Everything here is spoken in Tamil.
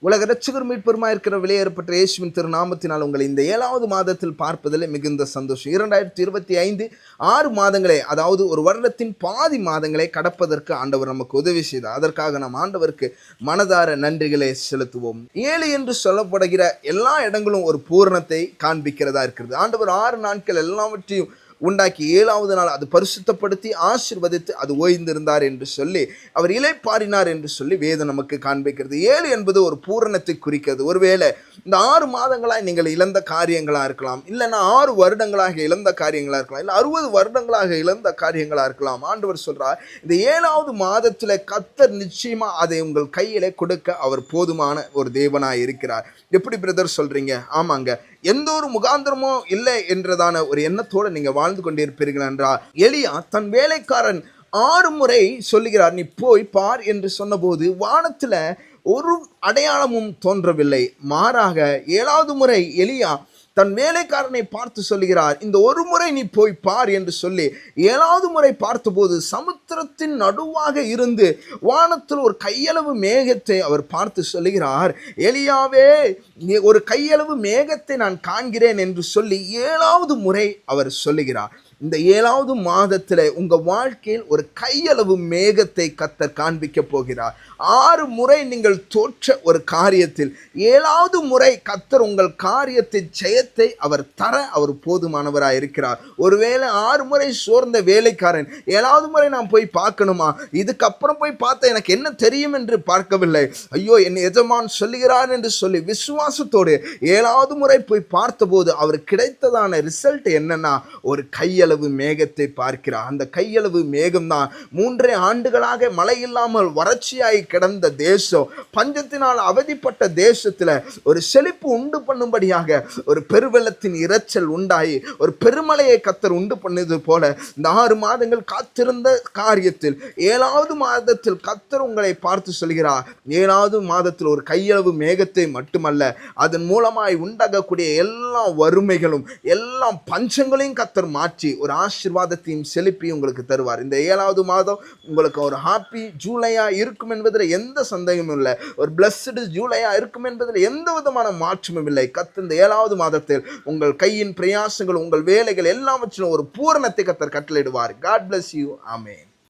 உலக இரட்சகர் மீட்பெருமாய் இருக்கிற விலையேறப்பட்ட இயேசுவின் திருநாமத்தினால் உங்களை இந்த 7வது மாதத்தில் பார்ப்பதில் மிகுந்த சந்தோஷம். 2025 6 மாதங்களே, அதாவது ஒரு வருடத்தின் பாதி மாதங்களை கடப்பதற்கு ஆண்டவர் நமக்கு உதவி செய்தார். அதற்காக நாம் ஆண்டவருக்கு மனதார நன்றிகளை செலுத்துவோம். 7 என்று சொல்லப்படுகிற எல்லா இடங்களும் ஒரு பூரணத்தை காண்பிக்கிறதா இருக்கிறது. ஆண்டவர் 6 நாட்கள் எல்லாவற்றையும் உண்டாக்கி 7வது நாள் அது பரிசுத்தப்படுத்தி ஆசீர்வதித்து அது ஓய்ந்திருந்தார் என்று சொல்லி அவர் இளைப்பாறினார் என்று சொல்லி வேதம் நமக்கு காண்பிக்கிறது. 7 என்பது ஒரு பூரணத்தை குறிக்கிறது. ஒருவேளை இந்த 6 மாதங்களாக நீங்கள் இழந்த காரியங்களாக இருக்கலாம், இல்லைன்னா 6 வருடங்களாக இழந்த காரியங்களாக இருக்கலாம், இல்லை 60 வருடங்களாக இழந்த காரியங்களாக இருக்கலாம். ஆண்டவர் சொல்றார், இந்த 7வது மாதத்தில் கர்த்தர் நிச்சயமா அதை உங்கள் கையிலே கொடுக்க அவர் போதுமான ஒரு தேவனாய் இருக்கிறார். எப்படி பிரதர் சொல்றீங்க? ஆமாங்க, எந்த ஒரு முகாந்திரமோ இல்லை என்றதான ஒரு எண்ணத்தோடு நீங்க வாழ்ந்து கொண்டிருப்பீர்கள் என்றால், எலியா தன் வேலைக்காரன் 6 முறை சொல்லுகிறார், நீ போய் பார் என்று சொன்னபோது வானத்துல ஒரு அடையாளமும் தோன்றவில்லை. மாறாக 7வது முறை எலியா தன் வேலைக்காரனை பார்த்து சொல்லுகிறார், இந்த ஒரு முறை நீ போய் பார் என்று சொல்லி 7வது முறை பார்த்தபோது சமுத்திரத்தின் நடுவாக இருந்து வானத்தில் ஒரு கையளவு மேகத்தை அவர் பார்த்து சொல்லுகிறார், எலியாவே ஒரு கையளவு மேகத்தை நான் காண்கிறேன் என்று சொல்லி 7வது முறை அவர் சொல்லுகிறார். இந்த 7வது மாதத்தில் உங்க வாழ்க்கையில் ஒரு கையளவு மேகத்தை கர்த்தர் காண்பிக்க போகிறார். 6 முறை நீங்கள் தோற்ற ஒரு காரியத்தில் 7வது முறை கர்த்தர் உங்கள் காரியத்தை ஜெயத்தை அவர் தர அவர் போதுமானவராக இருக்கிறார். ஒருவேளை 6 முறை சோர்ந்த வேலைக்காரன் 7வது முறை நான் போய் பார்க்கணுமா, இதுக்கப்புறம் போய் பார்த்தா எனக்கு என்ன தெரியும் என்று பார்க்கவில்லை, ஐயோ என் எஜமான் சொல்லுகிறார் என்று சொல்லி விசுவாசத்தோடு 7வது முறை போய் பார்த்தபோது அவர் கிடைத்ததான ரிசல்ட் என்னன்னா, ஒரு கையளவு மேகத்தை பார்க்கிறார். அந்த கையளவு மேகம் தான் 3 ஆண்டுகளாக மழை இல்லாமல் வறட்சியாய் கிடந்த தேசம், பஞ்சத்தினால் அவதிப்பட்ட தேசத்துல ஒரு செழிப்பு உண்டு பண்ணும்படியாக ஒரு பெருவெள்ளத்தின் இரைச்சல் உண்டாகி ஒரு பெருமழையை கர்த்தர் உண்டு பண்ணது போல இந்த 6 மாதங்கள் காத்திருந்த காரியத்தில் 7வது மாதத்தில் கர்த்தர் உங்களை பார்த்து சொல்கிறார், 7வது மாதத்தில் ஒரு கையளவு மேகத்தை மட்டுமல்ல, அதன் மூலமாய் உண்டாகக்கூடிய எல்லா வறுமைகளும் எல்லா பஞ்சங்களையும் கர்த்தர் மாற்றி ஒரு ஆசீர்வாதத்தையும் செழிப்பி உங்களுக்கு தருவார். இந்த 7வது மாதம் உங்களுக்கு ஒரு ஹாப்பி ஜூலையா இருக்கும் என்பதில் எந்த சந்தேகமும் இல்லை. ஒரு பிளஸ்டு ஜூலையா இருக்கும் என்பதில் எந்த விதமான மாற்றமும் இல்லை. கர்த்தர் இந்த 7வது மாதத்தில் உங்கள் கையின் பிரயாசங்கள், உங்கள் வேலைகள் எல்லாவற்றிலும் ஒரு பூரணத்தை கர்த்தர் கட்டளையிடுவார். God bless you. Amen.